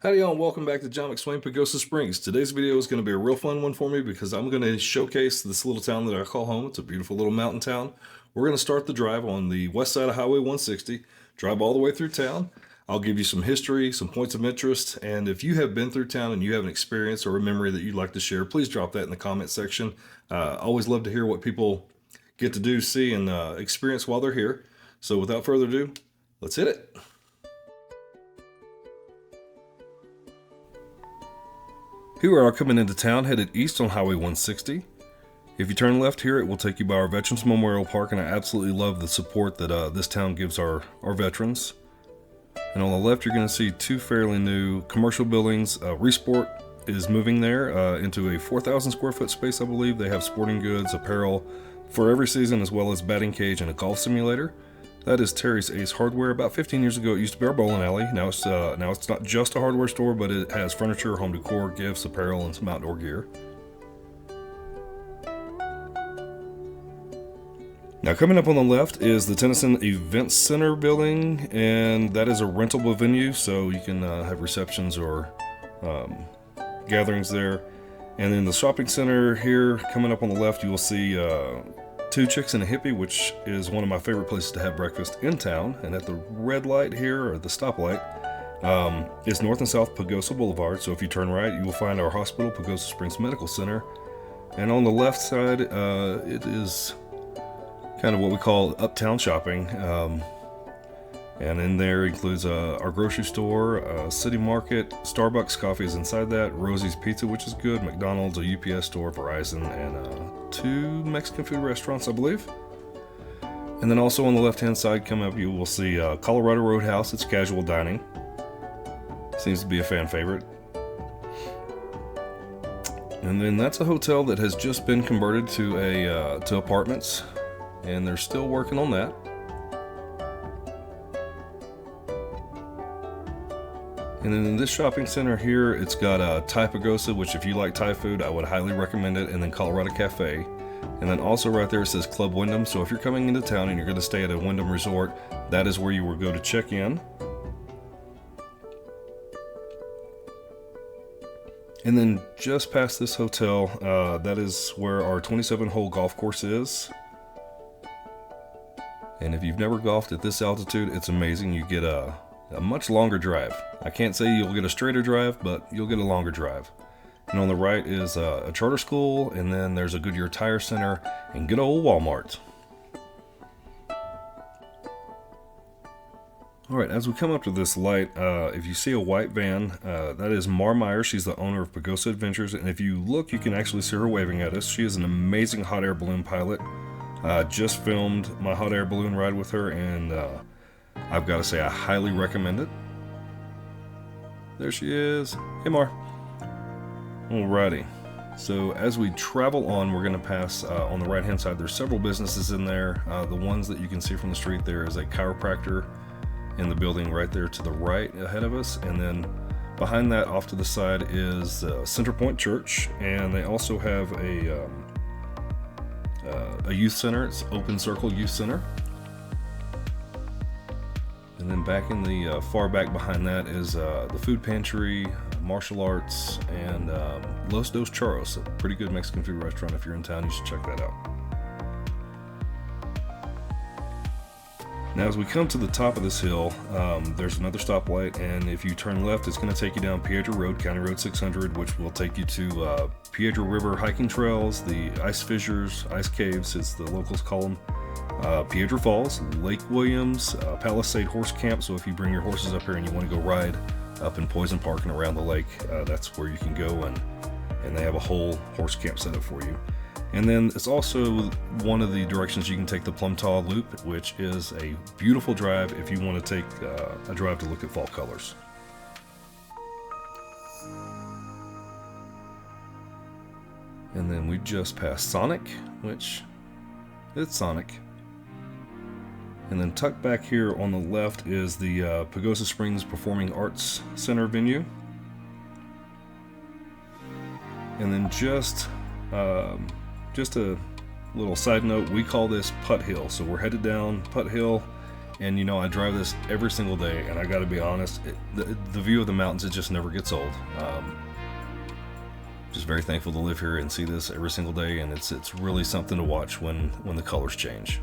Howdy y'all and welcome back to John McSwain Pagosa Springs. Today's video is going to be a real fun one for me because I'm going to showcase this little town that I call home. It's a beautiful little mountain town. We're going to start the drive on the west side of Highway 160, drive all the way through town. I'll give you some history, some points of interest, and if you have been through town and you have an experience or a memory that you'd like to share, please drop that in the comment section. Always love to hear what people get to do, see, and experience while they're here. So without further ado, let's hit it. Here we are coming into town, headed east on Highway 160. If you turn left here, it will take you by our Veterans Memorial Park, and I absolutely love the support that this town gives our veterans. And on the left, you're going to see two fairly new commercial buildings. Resport is moving there into a 4,000 square foot space, I believe. They have sporting goods, apparel for every season, as well as batting cage and a golf simulator. That is Terry's Ace Hardware. About 15 years ago, it used to be our bowling alley. Now it's not just a hardware store, but it has furniture, home decor, gifts, apparel, and some outdoor gear. Now coming up on the left is the Tennyson Event Center building, and that is a rentable venue, so you can have receptions or gatherings there. And then the shopping center here, coming up on the left, you will see Two Chicks and a Hippie, which is one of my favorite places to have breakfast in town. And at the red light here, or the stoplight, is North and South Pagosa Boulevard. So if you turn right, you will find our hospital, Pagosa Springs Medical Center. And on the left side, it is kind of what we call uptown shopping. And in there includes our grocery store, city market, Starbucks coffee is inside that, Rosie's Pizza, which is good, McDonald's, a UPS store, Verizon, and two Mexican food restaurants, I believe. And then also on the left-hand side, coming up, you will see Colorado Roadhouse. It's casual dining. Seems to be a fan favorite. And then that's a hotel that has just been converted to apartments, and they're still working on that. And then in this shopping center here, it's got Thai Pagosa, which if you like Thai food, I would highly recommend it, and then Colorado Cafe. And then also right there it says Club Wyndham, so if you're coming into town and you're going to stay at a Wyndham resort, that is where you will go to check in. And then just past this hotel, that is where our 27-hole golf course is. And if you've never golfed at this altitude, it's amazing. You get a much longer drive. I can't say you'll get a straighter drive, but you'll get a longer drive. And on the right is a charter school, and then there's a Goodyear Tire Center and good old Walmart. Alright, as we come up to this light, if you see a white van, that is Mar Meyer. She's the owner of Pagosa Adventures, and if you look, you can actually see her waving at us. She is an amazing hot air balloon pilot. Just filmed my hot air balloon ride with her, and I've got to say I highly recommend it. There she is. Hey Mar. Alrighty. So as we travel on, we're going to pass on the right hand side. There's several businesses in there. The ones that you can see from the street, there is a chiropractor in the building right there to the right ahead of us, and then behind that off to the side is Center Point Church, and they also have a youth center. It's Open Circle Youth Center. And then back in the far back behind that is the food pantry, martial arts, and Los Dos Charros, a pretty good Mexican food restaurant. If you're in town, you should check that out. Now as we come to the top of this hill, there's another stoplight, and if you turn left, it's going to take you down Piedra Road, County Road 600, which will take you to Piedra River hiking trails, the ice fissures, ice caves as the locals call them, Piedra Falls, Lake Williams, Palisade Horse Camp. So if you bring your horses up here and you want to go ride up in Poison Park and around the lake, that's where you can go, and they have a whole horse camp set up for you. And then it's also one of the directions you can take the Plumtaw Loop, which is a beautiful drive if you want to take a drive to look at fall colors. And then we just passed Sonic, which it's Sonic. And then tucked back here on the left is the Pagosa Springs Performing Arts Center venue. And then just a little side note, we call this Putt Hill. So we're headed down Putt Hill, And you know, I drive this every single day, and I gotta be honest, the view of the mountains, it just never gets old. Just very thankful to live here and see this every single day, and it's really something to watch when the colors change.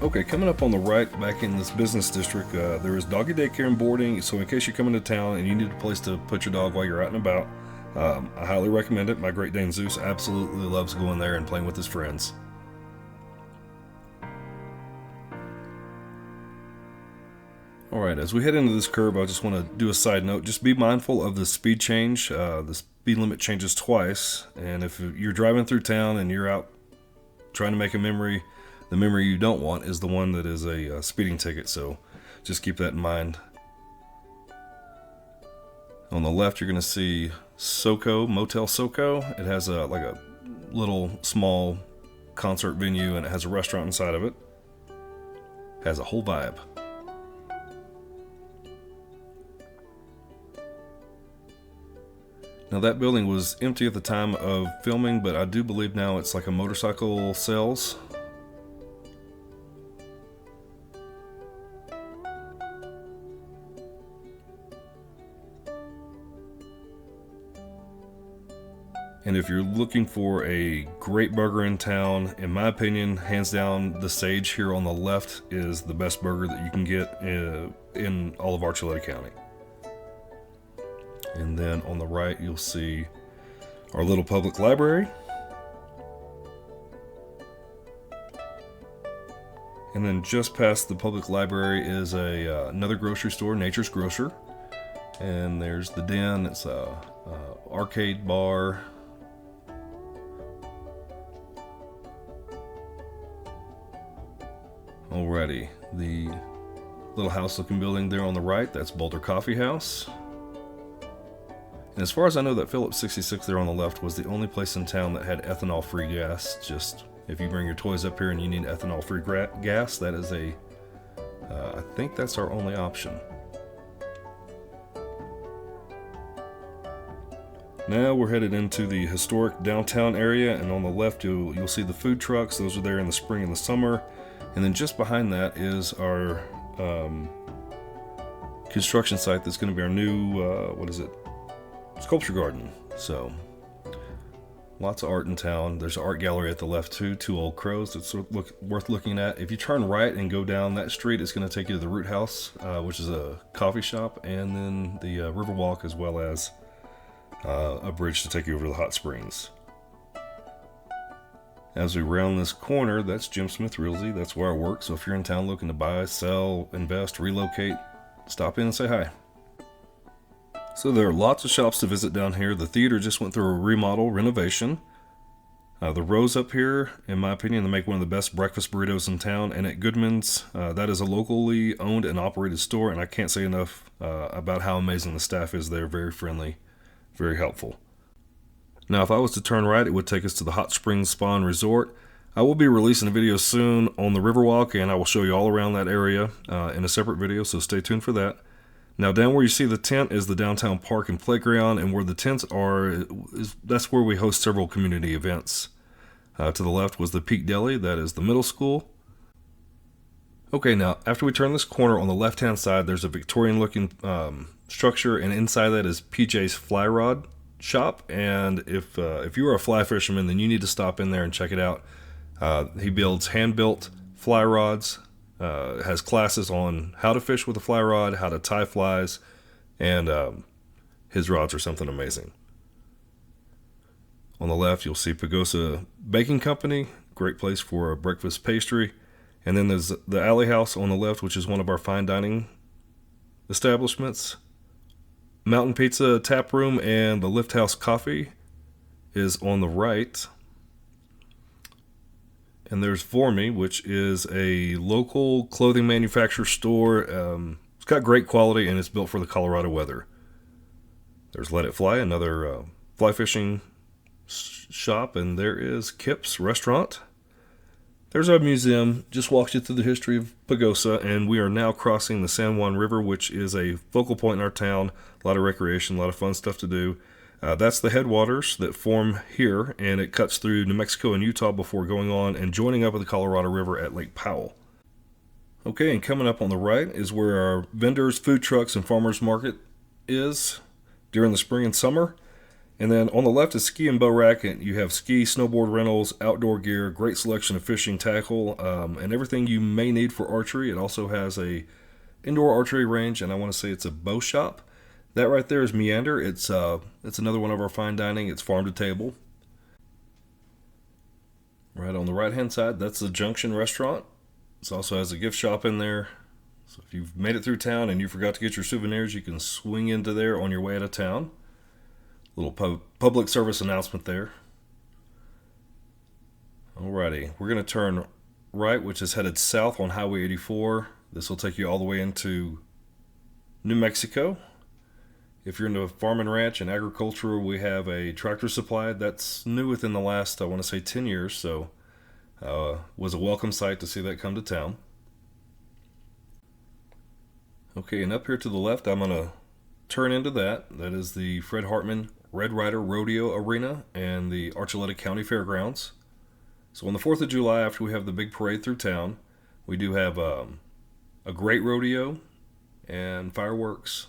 Okay, coming up on the right, back in this business district, there is doggy daycare and boarding. So in case you come into town and you need a place to put your dog while you're out and about, I highly recommend it. My Great Dane Zeus absolutely loves going there and playing with his friends. Alright, as we head into this curve, I just want to do a side note. Just be mindful of the speed change. The speed limit changes twice, and if you're driving through town and you're out trying to make a memory, the memory you don't want is the one that is a speeding ticket, so just keep that in mind. On the left, you're going to see SoCo, Motel SoCo. It has like a little small concert venue, and it has a restaurant inside of it. Has a whole vibe. Now that building was empty at the time of filming, but I do believe now it's like a motorcycle sales. And if you're looking for a great burger in town, in my opinion, hands down, the Sage here on the left is the best burger that you can get in all of Archuleta County. And then on the right, you'll see our little public library. And then just past the public library is another grocery store, Nature's Grocer. And there's the Den. It's a arcade bar. Alrighty, the little house-looking building there on the right, that's Boulder Coffee House. And as far as I know, that Phillips 66 there on the left was the only place in town that had ethanol-free gas. Just if you bring your toys up here and you need ethanol-free gas, that is I think that's our only option. Now we're headed into the historic downtown area, and on the left you'll see the food trucks. Those are there in the spring and the summer. And then just behind that is our construction site that's going to be our new, sculpture garden. So, lots of art in town. There's an art gallery at the left too, Two Old Crows, that's worth looking at. If you turn right and go down that street, it's going to take you to the Root House, which is a coffee shop, and then the Riverwalk, as well as a bridge to take you over to the hot springs. As we round this corner, that's Jim Smith Realty. That's where I work. So if you're in town looking to buy, sell, invest, relocate, stop in and say hi. So there are lots of shops to visit down here. The theater just went through a remodel, renovation. The Rose up here, in my opinion, they make one of the best breakfast burritos in town. And at Goodman's, that is a locally owned and operated store. And I can't say enough about how amazing the staff is there. Very friendly, very helpful. Now, if I was to turn right, it would take us to the Hot Springs Spa and Resort. I will be releasing a video soon on the Riverwalk, and I will show you all around that area in a separate video, so stay tuned for that. Now, down where you see the tent is the downtown park and playground, and where the tents are, that's where we host several community events. To the left was the Peak Deli, that is the middle school. Okay, now, after we turn this corner on the left-hand side, there's a Victorian-looking structure, and inside that is PJ's Fly Rod shop, and if you are a fly fisherman, then you need to stop in there and check it out. He builds hand-built fly rods, has classes on how to fish with a fly rod, how to tie flies, and his rods are something amazing. On the left, you'll see Pagosa Baking Company, great place for a breakfast pastry. And then there's the Alley House on the left, which is one of our fine dining establishments. Mountain Pizza Tap Room and the Lift House Coffee is on the right. And there's Vorme, which is a local clothing manufacturer store. It's got great quality and it's built for the Colorado weather. There's Let It Fly, another fly fishing shop, and there is Kip's Restaurant. There's our museum, just walks you through the history of Pagosa, and we are now crossing the San Juan River, which is a focal point in our town. A lot of recreation, a lot of fun stuff to do. That's the headwaters that form here, and it cuts through New Mexico and Utah before going on and joining up with the Colorado River at Lake Powell. Okay, and coming up on the right is where our vendors, food trucks, and farmers market is during the spring and summer. And then on the left is Ski and Bow Rack, and you have ski, snowboard rentals, outdoor gear, great selection of fishing tackle, and everything you may need for archery. It also has a indoor archery range, and I want to say it's a bow shop. That right there is Meander. It's another one of our fine dining. It's farm to table. Right on the right-hand side, that's the Junction Restaurant. It also has a gift shop in there. So if you've made it through town and you forgot to get your souvenirs, you can swing into there on your way out of town. Little public service announcement there. Alrighty, we're going to turn right, which is headed south on Highway 84. This will take you all the way into New Mexico. If you're into farm and ranch and agriculture, we have a Tractor Supply that's new within the last, I want to say, 10 years. So was a welcome sight to see that come to town. Okay, and up here to the left, I'm going to turn into that. That is the Fred Hartman Red Rider Rodeo Arena and the Archuleta County Fairgrounds. So on the 4th of July, after we have the big parade through town, we do have a great rodeo and fireworks.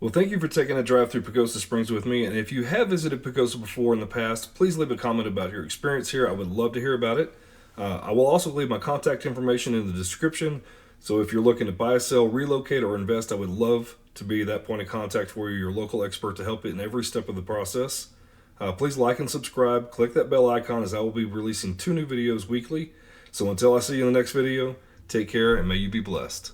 Well, thank you for taking a drive through Pagosa Springs with me. And if you have visited Pagosa before in the past, please leave a comment about your experience here. I would love to hear about it. I will also leave my contact information in the description. So if you're looking to buy, sell, relocate, or invest, I would love to be that point of contact for you, your local expert, to help you in every step of the process. Please like and subscribe. Click that bell icon, as I will be releasing 2 new videos weekly. So until I see you in the next video, take care and may you be blessed.